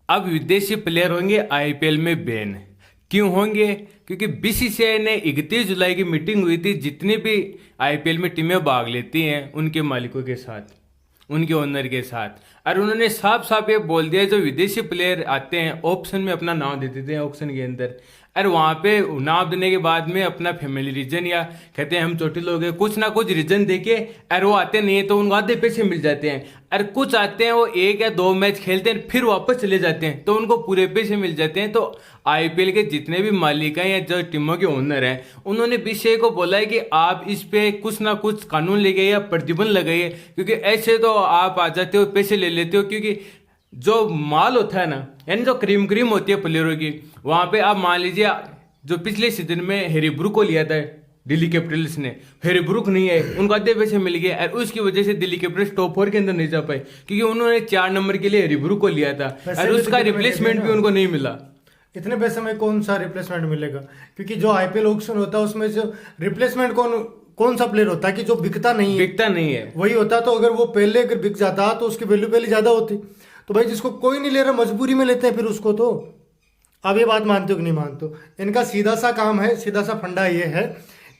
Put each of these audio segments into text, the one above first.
अब विदेशी प्लेयर होंगे आईपीएल में बैन। क्यों होंगे? क्योंकि बीसीसीआई ने 31 जुलाई की मीटिंग हुई थी, जितनी भी आईपीएल में टीमें भाग लेती हैं उनके मालिकों के साथ, उनके ओनर के साथ, और उन्होंने साफ साफ ये बोल दिया जो विदेशी प्लेयर आते हैं ऑप्शन में अपना नाम दे देते हैं ऑप्शन के अंदर, और वहाँ पे नाम देने के बाद में अपना फैमिली रीजन या कहते हैं हम चोटी लोग हैं, कुछ ना कुछ रीजन देके और वो आते नहीं है तो उनको आधे पैसे मिल जाते हैं। और कुछ आते हैं वो 1 या 2 मैच खेलते हैं फिर वापस चले जाते हैं तो उनको पूरे पैसे मिल जाते हैं। तो आईपीएल के जितने भी मालिक हैं या जो टीमों के ओनर हैं उन्होंने बीसीसीआई को बोला है कि आप इस पे कुछ ना कुछ कानून ले गए या प्रतिबंध लगाइए, क्योंकि ऐसे तो आप आ जाते हो पैसे ले लेते हो। क्योंकि जो माल होता है ना, यानी जो क्रीम होती है प्लेयरों की, वहां पे आप मान लीजिए जो पिछले सीजन में हैरी ब्रूक को लिया था दिल्ली कैपिटल्स ने, हैरी ब्रूक नहीं है, उनको आधे पैसे मिल गए और उसकी वजह से दिल्ली कैपिटल्स टॉप 4 के अंदर नहीं जा पाए क्योंकि उन्होंने 4 नंबर के लिए हैरी ब्रूक को लिया था और उसका रिप्लेसमेंट भी उनको नहीं मिला। इतने पैसे में कौन सा रिप्लेसमेंट मिलेगा? क्योंकि जो आईपीएल ऑक्शन होता है उसमें जो रिप्लेसमेंट कौन सा प्लेयर होता है कि जो बिकता नहीं है वही होता। तो अगर वो पहले अगर बिक जाता तो उसकी वैल्यू पहले ज्यादा होती। तो भाई जिसको कोई नहीं ले रहा मजबूरी में लेते हैं फिर उसको। तो अब ये बात मानते हो कि नहीं मानते हो? इनका सीधा सा काम है, सीधा सा फंडा ये है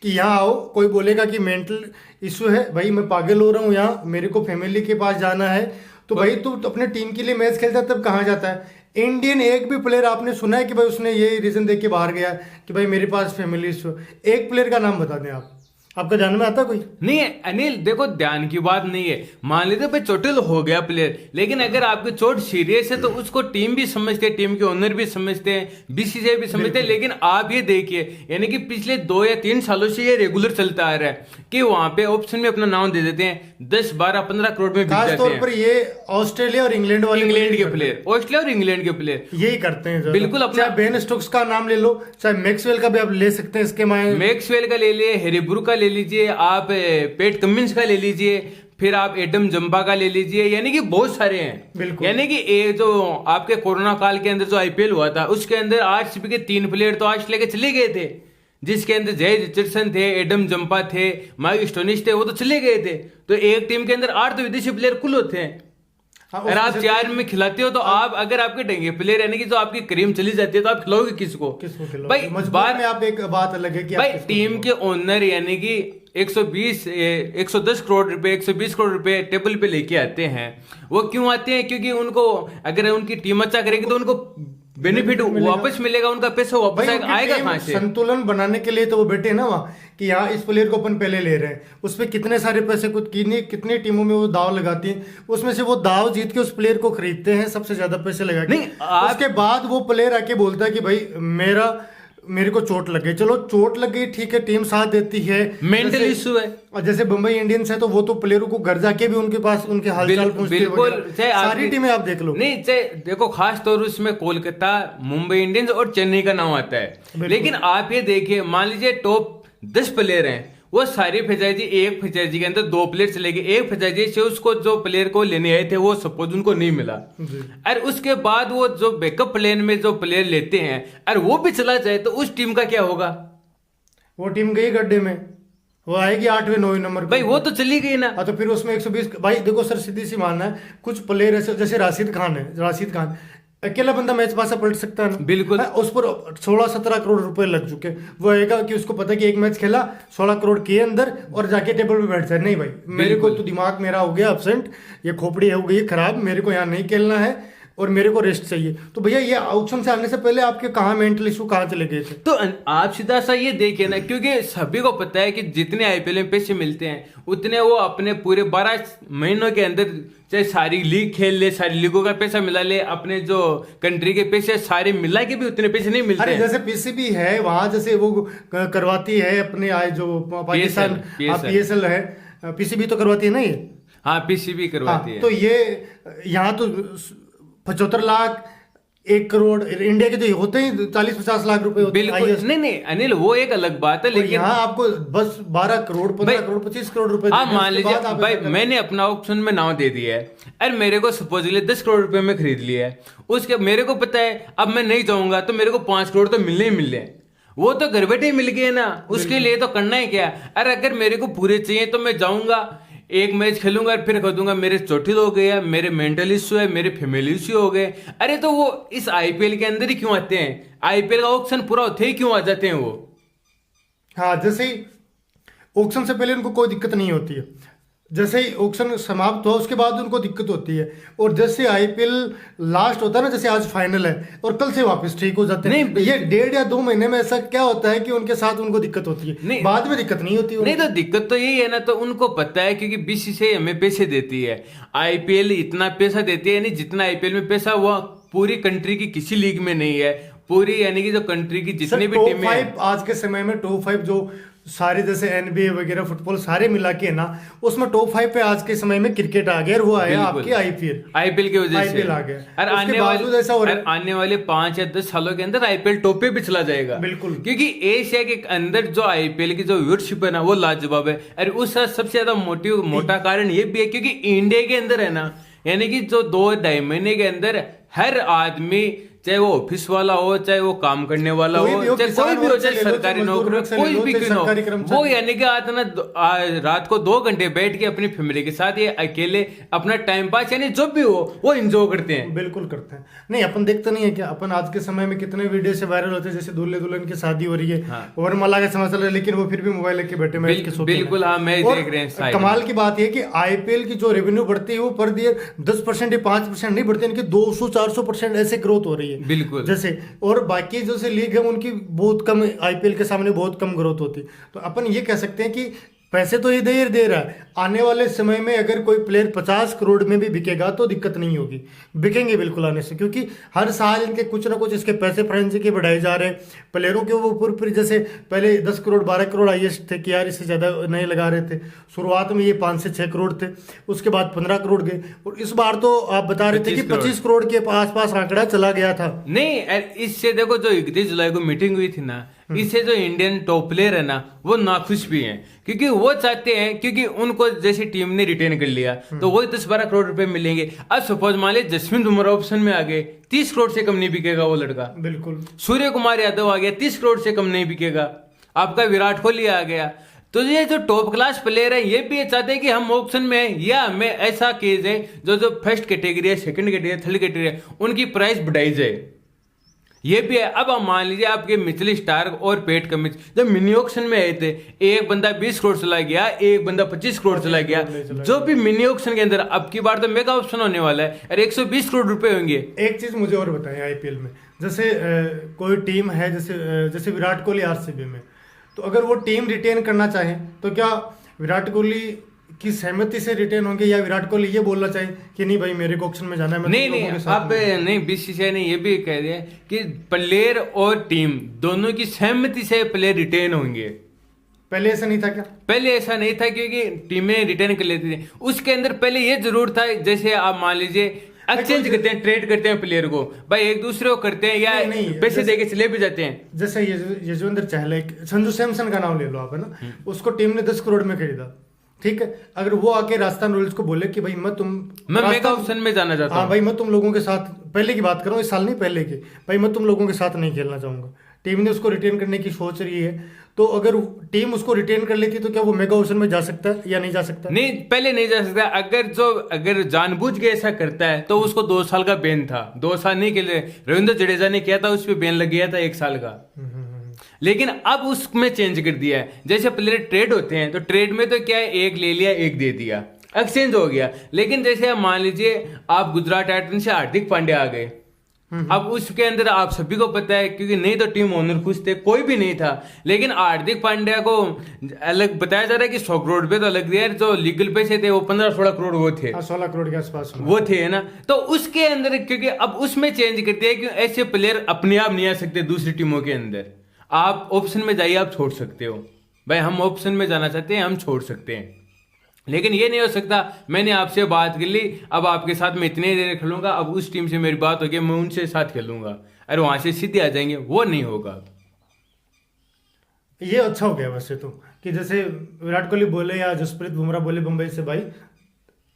कि यहाँ आओ, कोई बोलेगा कि मेंटल इशू है, भाई मैं पागल हो रहा हूँ, यहाँ मेरे को फैमिली के पास जाना है, तो भाई तू अपने टीम के लिए मैच खेलता है तब कहाँ जाता है? इंडियन एक भी प्लेयर आपने सुना है कि भाई उसने ये रीजन देख के बाहर गया कि भाई मेरे पास फैमिली इशू? एक प्लेयर का नाम बता दें आप, आपका ध्यान में आता कोई? नहीं है अनिल, देखो ध्यान की बात नहीं है। मान लीजिए भाई चोटिल हो गया प्लेयर, लेकिन अगर आपकी चोट सीरियस है तो उसको टीम भी समझते हैं, टीम के ओनर भी समझते हैं, बीसीसीआई भी समझते हैं। लेकिन आप ये देखिए, यानी कि पिछले 2 या 3 सालों से ये रेगुलर चलता आ रहा है कि वहां पे ऑप्शन में अपना नाम दे देते हैं, 10, 12, 15 करोड़ में बिक जाते हैं। खासतौर पर ये ऑस्ट्रेलिया और इंग्लैंड वाले, इंग्लैंड के प्लेयर, ऑस्ट्रेलिया और इंग्लैंड के प्लेयर यही करते हैं बिल्कुल। अपना चाहे बेन स्टोक्स का नाम ले लो, चाहे मैक्सवेल का भी आप ले सकते हैं इसके मायने, मैक्सवेल का ले लिए, हैरी ब्रूक का ले लीजिए, आप पेट कमिंस का ले लीजिए, फिर आप एडम जंपा का ले लीजिए, यानी कि बहुत सारे हैं। यानी कि ये जो आपके कोरोना काल के अंदर जो आईपीएल हुआ था उसके अंदर आरसीबी के 3 प्लेयर तो ऑस्ट्रेलिया के चले गए थे, जिसके अंदर जय रिचर्डसन थे, एडम जंपा थे, माइक स्टोनिस थे, वो तो चले गए थे। तो एक टीम के अंदर 8 तो विदेशी प्लेयर कुल होते हैं। अगर आप 4 में खिलाते हो तो आप, अगर आपके ढंगे प्लेयर यानी कि जो आपकी क्रीम चली जाती है तो आप खिलाओगे किसको? भाई मजबूर में आप, एक बात अलग है कि भाई टीम के ओनर यानी कि 110 करोड़ रुपए, 120 करोड़ रुपए टेबल पे लेके आते हैं। वो क्यों आते हैं? क्योंकि उनको अगर उनकी टीम अच्छा करेगी तो उनको बेनिफिट वापस मिलेगा, उनका पैसा वापस आएगा कहां से? संतुलन बनाने के लिए तो वो बैठे ना वहाँ कि यहाँ इस प्लेयर को अपन पहले ले रहे हैं, उसपे कितने सारे पैसे कितनी टीमों में वो दाव लगाती हैं, उसमें से वो दाव जीत के उस प्लेयर को खरीदते हैं सबसे ज्यादा पैसे लगा के। उसके बाद वो प्लेयर आके बोलता है कि भाई मेरे को चोट लग गई। चलो चोट लग गई ठीक है, टीम साथ देती है, मेंटल इशू है। और जैसे मुंबई इंडियंस है तो वो तो प्लेयरों को घर जाके भी उनके पास उनके हालचाल पूछते हैं। सारी टीमें आप देख लो। नहीं चाहे देखो, खास तौर उसमें कोलकाता, मुंबई इंडियंस और चेन्नई का नाम आता है। लेकिन आप ये देखिए, मान लीजिए टॉप 10 प्लेयर हैं, वो सारी फ्रेंचाइजी, एक फ्रेंचाइजी के अंदर 2 प्लेयर चले गए, एक फ्रेंचाइजी से उसको जो प्लेयर को लेने आए थे वो सपोज उनको नहीं मिला, और उसके बाद वो जो बैकअप प्लान में जो प्लेयर लेते हैं और वो भी चला जाए तो उस टीम का क्या होगा? वो टीम गई गड्ढे में, वो आएगी 8वें 9वें नंबर भाई, वो तो चली गई ना। तो फिर उसमें 120। भाई देखो सर, सीधी सी मानना है, कुछ प्लेयर ऐसे जैसे राशिद खान अकेला बंदा मैच पासा पलट सकता है ना? बिल्कुल। उस पर 16-17 करोड़ रुपए लग चुके। वो आएगा कि उसको पता है कि एक मैच खेला 16 करोड़ के अंदर और जाके टेबल पे बैठ जाए। नहीं भाई, मेरे को तो दिमाग मेरा हो गया अपसेंट, ये खोपड़ी हो गई खराब, मेरे को यहाँ नहीं खेलना है और मेरे को रेस्ट चाहिए। तो भैया ये ऑप्शन से आने से पहले आपके कहाँ मेंटल इशू कहाँ चले गए थे? तो आप सीधा सा ये देखिए ना, क्योंकि सभी को पता है कि जितने आईपीएल में पैसे मिलते हैं उतने वो अपने पूरे 12 महीनों के अंदर चाहे सारी लीग खेल ले, सारी लीगों का पैसा मिला ले, अपने जो कंट्री के पैसे सारे मिला के भी उतने पैसे नहीं मिलते। जैसे पीसीबी है वहां, जैसे वो करवाती है अपने जो पाकिस्तान पीएसएल है, पीसीबी तो करवाती है ना ये? हाँ, पीसीबी करवाती है। तो ये यहाँ तो 75 लाख, 1 करोड़, इंडिया के तो होते ही 40-50 लाख रुपए होते हैं। बिल्कुल नहीं अनिल, वो एक अलग बात है, लेकिन यहाँ आपको बस 12 करोड़, 15 करोड़, 25 करोड़ रुपए। आप मान लीजिए भाई, मैंने अपना ऑप्शन में नाम दे दिया है और मेरे को सपोजली 10 करोड़ रुपए में खरीद लिया है। उसके मेरे को पता है अब मैं नहीं जाऊंगा तो मेरे को 5 करोड़ तो मिलने ही मिलने हैं। वो तो घर बैठे मिल गए ना, उसके लिए तो करना ही क्या। अरे अगर मेरे को पूरे चाहिए तो मैं जाऊंगा, एक मैच खेलूंगा और फिर कह दूंगा मेरे चोटिल हो गया, मेरे मेंटल इश्यू है, मेरे फैमिली इश्यू हो गए। अरे तो वो इस आईपीएल के अंदर ही क्यों आते हैं? आईपीएल का ऑक्शन पूरा होते ही क्यों आ जाते हैं वो? हाँ, जैसे ही ऑक्शन से पहले उनको कोई दिक्कत नहीं होती है, जैसे ही ऑक्शन समाप्त हुआ उसके बाद उनको दिक्कत होती है, और जैसे आईपीएल लास्ट होता है ना, जैसे आज फाइनल है और कल से वापस ठीक हो जाते हैं। नहीं, ये 1.5 या 2 महीने में ऐसा क्या होता है कि उनके साथ उनको दिक्कत होती है, नहीं, बाद में दिक्कत नहीं होती नहीं, तो दिक्कत तो यही है ना, तो उनको पता है क्योंकि बीसीसीआई हमें पैसे देती है, आईपीएल इतना पैसा देती है नहीं जितना आईपीएल में पैसा वो पूरी कंट्री की किसी लीग में नहीं है। पूरी यानी कि जो कंट्री की जितनी भी टीमें टॉप 5 आज के समय में, टॉप 5 जो सारे जैसे एनबीए वगैरह फुटबॉल सारे मिला के ना, उसमें टॉप 5 पे आज के समय में क्रिकेट आ गया, और वो आया आपके आईपीएल की वजह से आईपीएल आ गया। और आने वाले 5 या 10 सालों के अंदर आईपीएल टॉप पे भी चला जाएगा, बिल्कुल, क्योंकि एशिया के अंदर जो आईपीएल की जो व्यूअरशिप है ना वो लाजवाब है। और उसका सबसे ज्यादा मोटा कारण ये भी है क्योंकि इंडिया के अंदर है ना, यानी कि जो 2-2.5 महीने के अंदर हर आदमी, चाहे वो ऑफिस वाला हो, चाहे वो काम करने वाला हो, चाहे कोई भी हो, चाहे सरकारी नौकरी, कोई भी क्यों ना हो, वो यानी कि आज ना रात को 2 घंटे बैठ के अपनी फैमिली के साथ या अकेले अपना टाइम पास यानी जो भी हो वो एंजॉय करते हैं। बिल्कुल करते हैं। नहीं, अपन देखते नहीं है क्या, अपन आज के समय में कितने वीडियो से वायरल होते हैं, जैसे दूल्हे दुल्हन की शादी हो रही है, वरमाला का समय चल रहा है, लेकिन वो फिर भी मोबाइल लेके बैठे मैच के सोते हैं। बिल्कुल, हाँ, मैच देख रहे हैं। कमाल की बात है कि आईपीएल की जो रेवेन्यू बढ़ती है वो पर ईयर 10% या 5% नहीं बढ़ती, इनकी 200-400% ऐसे ग्रोथ हो रही है। बिल्कुल, जैसे और बाकी जो से लीग है उनकी बहुत कम, आईपीएल के सामने बहुत कम ग्रोथ होती। तो अपन ये कह सकते हैं कि पैसे तो ये दे रहा है, आने वाले समय में अगर कोई प्लेयर 50 करोड़ में भी बिकेगा तो दिक्कत नहीं होगी, बिकेंगे बिल्कुल आने से, क्योंकि हर साल इनके कुछ ना कुछ इसके पैसे फ्रेंसी के बढ़ाए जा रहे हैं प्लेयरों के ऊपर। फिर जैसे पहले 10 करोड़ 12 करोड़ हाईएस्ट थे कि यार इससे ज़्यादा नहीं लगा रहे थे, शुरुआत में ये 5 से 6 करोड़ थे, उसके बाद 15 करोड़ गए, और इस बार तो आप बता रहे थे कि 25 करोड़ के आसपास आंकड़ा चला गया था। नहीं, इससे देखो जो 31 जुलाई को मीटिंग हुई थी ना, इससे जो इंडियन टॉप प्लेयर है ना वो नाखुश भी हैं, क्योंकि वो चाहते हैं, क्योंकि उनको जैसे टीम ने रिटेन कर लिया तो वही 10-12 करोड़ रुपए मिलेंगे। अब सपोज मान लीजिए जसप्रीत बुमराह ऑप्शन में आ गए, 30 करोड़ से कम नहीं बिकेगा वो लड़का। बिल्कुल, सूर्य कुमार यादव आ गया, 30 करोड़ से कम नहीं बिकेगा। आपका विराट कोहली आ गया। तो ये जो टॉप क्लास प्लेयर है ये भी चाहते हैं कि हम ऑप्शन में है, या हमें ऐसा केस है जो फर्स्ट कैटेगरी है, सेकंड कैटेगरी है, थर्ड कैटेगरी है, उनकी प्राइस बढ़ाई जाए, ये भी है। अब मान लीजिए आपके मिचेल स्टार्क और पेट कमिंस जब मिनी ऑक्शन में आए थे, एक बंदा 20 करोड़ चला गया, एक बंदा 25 करोड़ चला गया, जो भी मिनी ऑक्शन के अंदर। अब की बार तो मेगा ऑप्शन होने वाला है और 120 करोड़ रुपए होंगे। एक चीज मुझे और बताएं, आईपीएल में जैसे कोई टीम है, जैसे विराट कोहली आरसीबी में, तो अगर वो टीम रिटेन करना चाहे तो क्या विराट कोहली की सहमति से रिटेन होंगे, या विराट कोहली ये बोलना चाहिए कि नहीं भाई मेरे को ऑक्शन में जाना है? नहीं, बीसीसीआई ने ये भी कह दिया कि प्लेयर और टीम दोनों की सहमति से प्लेयर रिटेन होंगे। पहले ऐसा नहीं था क्या? पहले ऐसा नहीं था, क्योंकि टीमें रिटेन कर लेती थी। उसके अंदर पहले ये जरूर था, जैसे आप मान लीजिए एक्सचेंज करते हैं, ट्रेड करते हैं प्लेयर को, भाई एक दूसरे को करते हैं या पैसे देके चले भी जाते हैं। जैसे युजवेंद्र चहल, संजू सैमसन का नाम ले लो आप, है ना, उसको टीम ने 10 करोड़ में खरीदा, ठीक है। अगर वो आके राजस्थान रॉयल्स को बोले कि भाई मैं मेगा ऑप्शन में जाना चाहता हूं, हाँ भाई मैं तुम लोगों के साथ, पहले की बात कर रहा हूँ, इस साल नहीं पहले की, भाई मैं तुम लोगों के साथ नहीं खेलना चाहूंगा, टीम ने उसको रिटेन करने की सोच रही है, तो अगर टीम उसको रिटेन कर लेती तो क्या वो मेगा ऑप्शन में जा सकता है या नहीं जा सकता? नहीं, पहले नहीं जा सकता। अगर जानबूझ के ऐसा करता है तो उसको 2 साल का बैन था, 2 साल नहीं खेले। रविंद्र जडेजा ने किया था, उस पर बैन लग गया था 1 साल का। लेकिन अब उसमें चेंज कर दिया है। जैसे प्लेयर ट्रेड होते हैं तो ट्रेड में तो क्या है, एक ले लिया एक दे दिया, एक्सचेंज हो गया। लेकिन जैसे आप मान लीजिए आप गुजरात टाइटंस से हार्दिक पांड्या आ गए, अब उसके अंदर आप सभी को पता है, क्योंकि नहीं तो टीम ओनर खुश थे, कोई भी नहीं था, लेकिन हार्दिक पांड्या को अलग बताया जा रहा है कि 100 करोड़ रुपए तो अलग दिया, जो लीगल पैसे थे वो 15-16 करोड़ वो थे, 16 करोड़ के आसपास वो थे, है ना। तो उसके अंदर क्योंकि अब उसमें चेंज करते हैं कि ऐसे प्लेयर अपने आप नहीं आ सकते दूसरी टीमों के अंदर। आप ऑप्शन में जाइए, आप छोड़ सकते हो, भाई हम ऑप्शन में जाना चाहते हैं, हम छोड़ सकते हैं। लेकिन ये नहीं हो सकता मैंने आपसे बात कर ली, अब आपके साथ मैं इतने देर खेलूंगा, अब उस टीम से मेरी बात होगी मैं उनसे साथ खेलूंगा, अरे वहां से सीधे आ जाएंगे, वो नहीं होगा। ये अच्छा हो गया वैसे तो, कि जैसे विराट कोहली बोले या जसप्रीत बुमराह बोले मुंबई से, भाई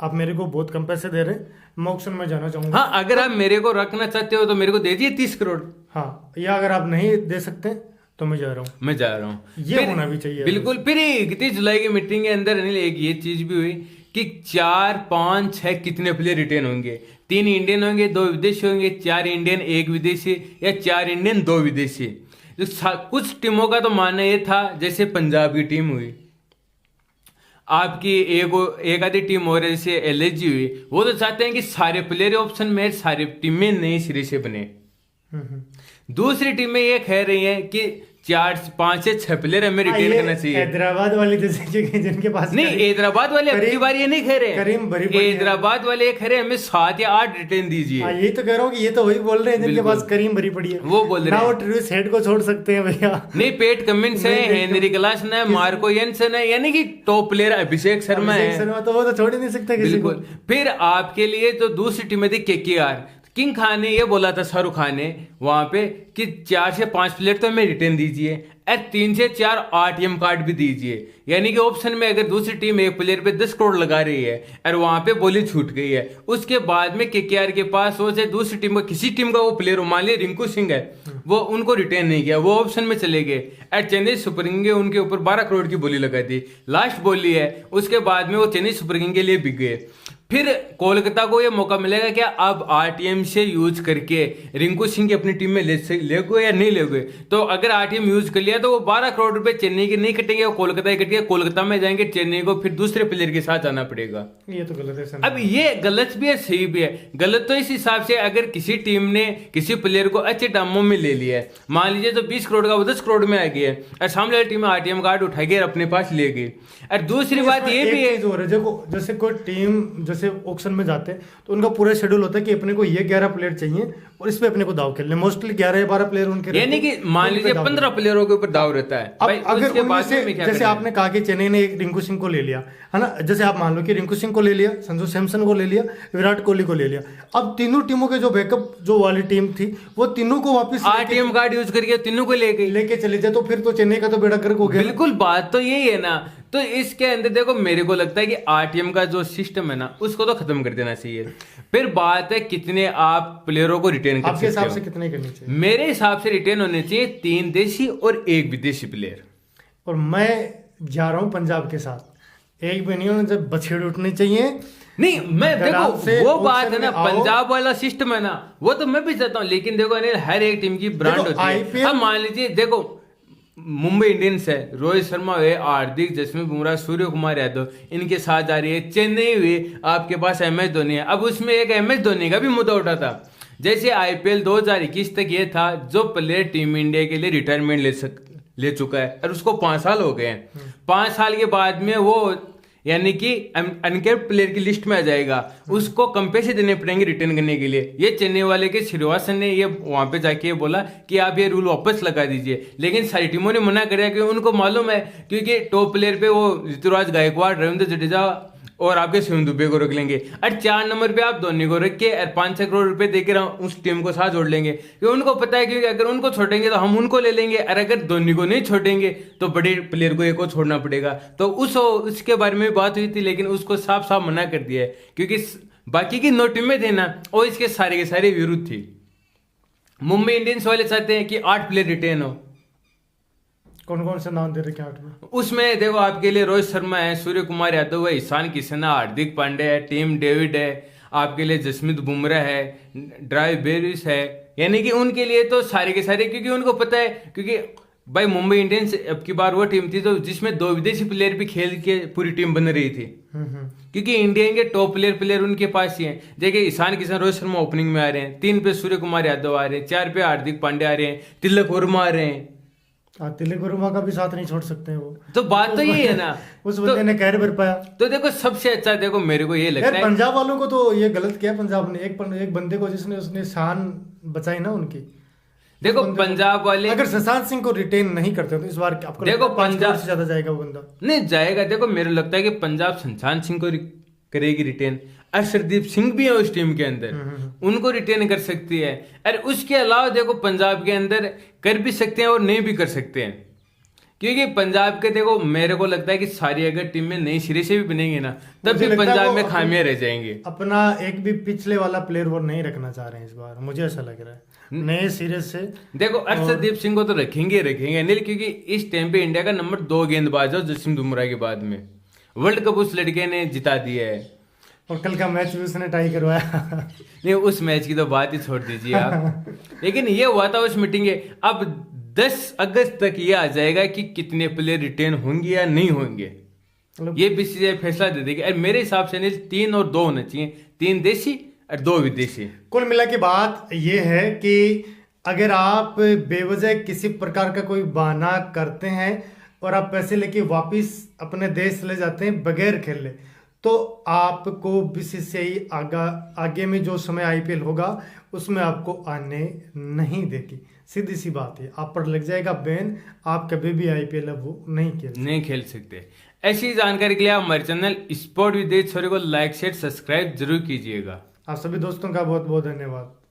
आप मेरे को बहुत कम पैसे दे रहे हैं, मैं ऑक्शन में जाना चाहूंगा। हाँ, अगर आप मेरे को रखना चाहते हो तो मेरे को दे दीजिए 30 करोड़। हाँ, या अगर आप नहीं दे सकते तो मैं जा रहा हूँ, ये होना भी चाहिए। बिल्कुल। फिर 31 जुलाई की मीटिंग के अंदर एक ये चीज भी हुई कि 4, 5, 6 कितने प्लेयर रिटेन होंगे। 3 इंडियन होंगे, 2 विदेशी होंगे, 4 इंडियन 1 विदेशी, या 4 इंडियन 2 विदेशी। कुछ टीमों का तो मानना ये था, जैसे पंजाब की टीम हुई, आपकी एक आधी टीम और जैसे एलएसजी हुई, वो तो चाहते हैं कि सारे प्लेयर ऑप्शन में, सारी टीमें नई सिरे से बने। दूसरी टीमें ये कह रही हैं कि 4, 5 से 6 प्लेयर हमें रिटेन करना चाहिए। हैदराबाद वाले जैसे जिनके पास नहीं, हैदराबाद वाले अगली बार ये नहीं कह रहे, करीम हैदराबाद वाले ये कह रहे हमें 7 या 8 रिटेन दीजिए। यही तो कह रहा हूँ कि ये तो वही बोल रहे हैं जिनके पास करीम भरी पड़ी है, वो बोल रहे हैं वो ट्रेविस हेड को छोड़ सकते हैं भैया। नहीं, पेट कमिंस है, हेनरी क्लासन है, मार्को येंसन है, यानी कि टॉप प्लेयर अभिषेक शर्मा है, तो वो तो छोड़ ही नहीं सकता किसी को। फिर आपके लिए तो दूसरी टीम थी केकेआर। किंग खान ने ये बोला था, शाहरुख खान ने वहां पे, कि 4 से 5 प्लेयर तो हमें रिटर्न दीजिए, और 3 से 4 ATM कार्ड भी दीजिए। यानी कि ऑप्शन में अगर दूसरी टीम एक प्लेयर पे 10 करोड़ लगा रही है और वहां पे बोली छूट गई है, उसके बाद में केकेआर के पास हो, चाहे दूसरी टीम का किसी टीम का वो प्लेयर हो, मान लिया रिंकू सिंह है, वो उनको रिटर्न नहीं किया, वो ऑप्शन में चले गए, और चेन्नई सुपर किंग उनके ऊपर 12 करोड़ की बोली लगा दी, लास्ट बोली है, उसके बाद में वो चेन्नई सुपर किंग के लिए बिक गए। फिर कोलकाता को ये मौका मिलेगा क्या अब आरटीएम से यूज करके रिंकू सिंह की अपनी टीम में ले गए या नहीं ले गए? तो अगर आरटीएम यूज कर लिया तो वो 12 करोड़ रुपए चेन्नई के नहीं कटेंगे, वो कोलकाता ही कटेंगे, कोलकाता में जाएंगे, चेन्नई को फिर दूसरे प्लेयर के साथ जाना पड़ेगा। ये तो गलत है। अब ये गलत भी है, सही भी है। गलत तो इस हिसाब से अगर किसी टीम ने किसी प्लेयर को अच्छे दामों में ले लिया है, मान लीजिए तो 20 करोड़ का वो 10 करोड़ में आ गया है, और सामने वाली टीम आरटीएम कार्ड उठा के अपने पास ले गई। और दूसरी बात ये भी है, जैसे कोई टीम जैसे ऑक्शन में जाते हैं तो उनका पूरा शेड्यूल होता है कि अपने को ये 11 प्लेयर चाहिए और इस पे अपने को दाव खेलने, मोस्टली 11 या 12 प्लेयर उनके, यानी कि मान लीजिए 15 प्लेयरों के ऊपर दाव रहता है। अब अगर उनमें से जैसे आपने कहा कि चेन्नई ने एक रिंकू सिंह को ले लिया है ना, जैसे आप मान लो कि रिंकू सिंह को ले लिया, संजू सैमसन को ले लिया, विराट कोहली को ले लिया, अब तीनों टीमों के जो बैकअप जो वाली टीम थी वो तीनों को वापस आरटीएम कार्ड यूज करके तीनों को लेके चले जाए, तो फिर तो चेन्नई का तो बेड़ा गर्क हो गया। बिल्कुल, बात तो यही है ना। तो इसके अंदर देखो, मेरे को लगता है कि आरटीएम का जो सिस्टम है ना, उसको तो खत्म कर देना चाहिए। फिर बात है कितने आप प्लेयरों को रिटेन कर सकते हो। आपके हिसाब से कितने करने चाहिए? मेरे हिसाब से रिटेन होने चाहिए 3 देशी और 1 विदेशी प्लेयर। और मैं जा रहा हूं पंजाब के साथ, एक भी नहीं होना, जब बछेड़ उठनी चाहिए। नहीं, मैं देखो वो बात है ना, पंजाब वाला सिस्टम है ना, वो तो मैं भी चाहता हूँ, लेकिन देखो अनिल, हर एक टीम की ब्रांड होती है। अब मान लीजिए देखो, मुंबई इंडियंस है, रोहित शर्मा हुए, हार्दिक, जसप्रीत बुमराह, सूर्य कुमार यादव, इनके साथ जा रही है। चेन्नई हुई, आपके पास MS धोनी है। अब उसमें एक MS धोनी का भी मुद्दा उठा था, जैसे IPL 2021 तक ये था, जो प्लेयर टीम इंडिया के लिए रिटायरमेंट ले चुका है और उसको 5 साल हो गए हैं, 5 साल के बाद में वो यानी कि अनकैप्ड प्लेयर की लिस्ट में आ जाएगा, उसको कम पैसे देने पड़ेंगे रिटर्न करने के लिए। ये चेन्नई वाले के श्रीवास्तव ने ये वहां पे जाके बोला कि आप ये रूल वापस लगा दीजिए, लेकिन सारी टीमों ने मना कर दिया, क्योंकि उनको मालूम है, क्योंकि टॉप प्लेयर पे वो ऋतुराज गायकवाड़, रविंद्र जडेजा और आपके शिवम दुबे को रख लेंगे, और 4 नंबर पे आप धोनी को रख के और 5-6 करोड़ रुपए देकर उस टीम को साथ जोड़ लेंगे, क्योंकि उनको पता है कि अगर उनको छोड़ेंगे तो हम उनको ले लेंगे, और अगर धोनी को नहीं छोड़ेंगे तो बड़े प्लेयर को एक को छोड़ना पड़ेगा। तो उसके बारे में बात हुई थी, लेकिन उसको साफ साफ मना कर दिया है, क्योंकि बाकी की 9 टीमें थे ना, और इसके सारे के सारे विरुद्ध थी। मुंबई इंडियंस वाले चाहते हैं कि 8 प्लेयर रिटेन हो। कौन कौन से नाम दे रखे 8 में? उसमें देखो, आपके लिए रोहित शर्मा है, सूर्य कुमार यादव है, ईशान किशन है, हार्दिक पांड्या है, टीम डेविड है, आपके लिए जसप्रीत बुमराह है, ड्राइव बेरिस है, यानी कि उनके लिए तो सारे के सारे, क्योंकि उनको पता है, क्योंकि भाई मुंबई इंडियंस अब की बार वो टीम थी तो जिसमें 2 विदेशी प्लेयर भी खेल के पूरी टीम बन रही थी, क्योंकि इंडिया के टॉप प्लेयर उनके पास ही हैं। देखिए, ईशान किशन, रोहित शर्मा ओपनिंग में आ रहे हैं, 3 पे सूर्य कुमार यादव आ रहे हैं, 4 पे हार्दिक पांड्या आ रहे हैं, तिलक वर्मा आ रहे हैं। तिलक वर्मा का भी साथ नहीं छोड़ सकते हैं वो, तो बात तो यही है ना। उस बंदे ने कैर भर पाया। तो देखो, सबसे अच्छा देखो मेरे को ये लगता है, पंजाब वालों को तो ये गलत किया पंजाब ने, एक बंदे को जिसने उसने शान बचाई ना उनकी। देखो पंजाब वाले, अगर शशांक सिंह को रिटेन नहीं करते तो इस बार आपको देखो पंजाब से ज्यादा जाएगा वो बंदा, नहीं जाएगा। देखो मेरे लगता है कि पंजाब शशांक सिंह को करेगी रिटेन, अर्शदीप सिंह भी है उस टीम के अंदर, उनको रिटेन कर सकती है। और उसके अलावा देखो, पंजाब के अंदर कर भी सकते हैं और नहीं भी कर सकते हैं, क्योंकि पंजाब के देखो, मेरे को लगता है कि सारी अगर टीम में नई सिरे से भी बनेंगे ना, तब भी पंजाब में खामियां रह जाएंगे। अपना एक भी पिछले वाला प्लेयर वो नहीं रखना चाह रहे हैं इस बार, मुझे ऐसा लग रहा है नए सिरे से। देखो, अर्शदीप सिंह को तो रखेंगे अनिल, क्योंकि इस टाइम पे इंडिया का नंबर 2 गेंदबाज है जसप्रीत बुमराह के बाद में, वर्ल्ड कप उस लड़के ने जिता दिया है। और कल का मैच भी उसने टाई करवाया। नहीं, उस मैच की तो बात ही छोड़ दीजिए आप। लेकिन ये हुआ था उस मीटिंग के। अब 10 अगस्त तक ये आ जाएगा कि कितने प्लेयर रिटेन होंगे या नहीं होंगे, ये बीसीसीआई फैसला दे देगी। और मेरे हिसाब से 3 और 2 होने चाहिए, 3 देशी और 2 विदेशी। कुल मिला के बात ये है कि अगर आप बेवजह किसी प्रकार का कोई बहाना करते हैं और आप पैसे लेके वापिस अपने देश ले जाते हैं बगैर खेले, तो आपको बीसीसीआई आगे में जो समय आईपीएल होगा उसमें आपको आने नहीं देगी। सीधी सी बात है, आप पर लग जाएगा बैन, आप कभी भी आईपीएल अब वो नहीं खेल सकते। ऐसी जानकारी के लिए आप हमारे चैनल स्पोर्ट विद छोरे को लाइक शेयर सब्सक्राइब जरूर कीजिएगा। आप सभी दोस्तों का बहुत बहुत धन्यवाद।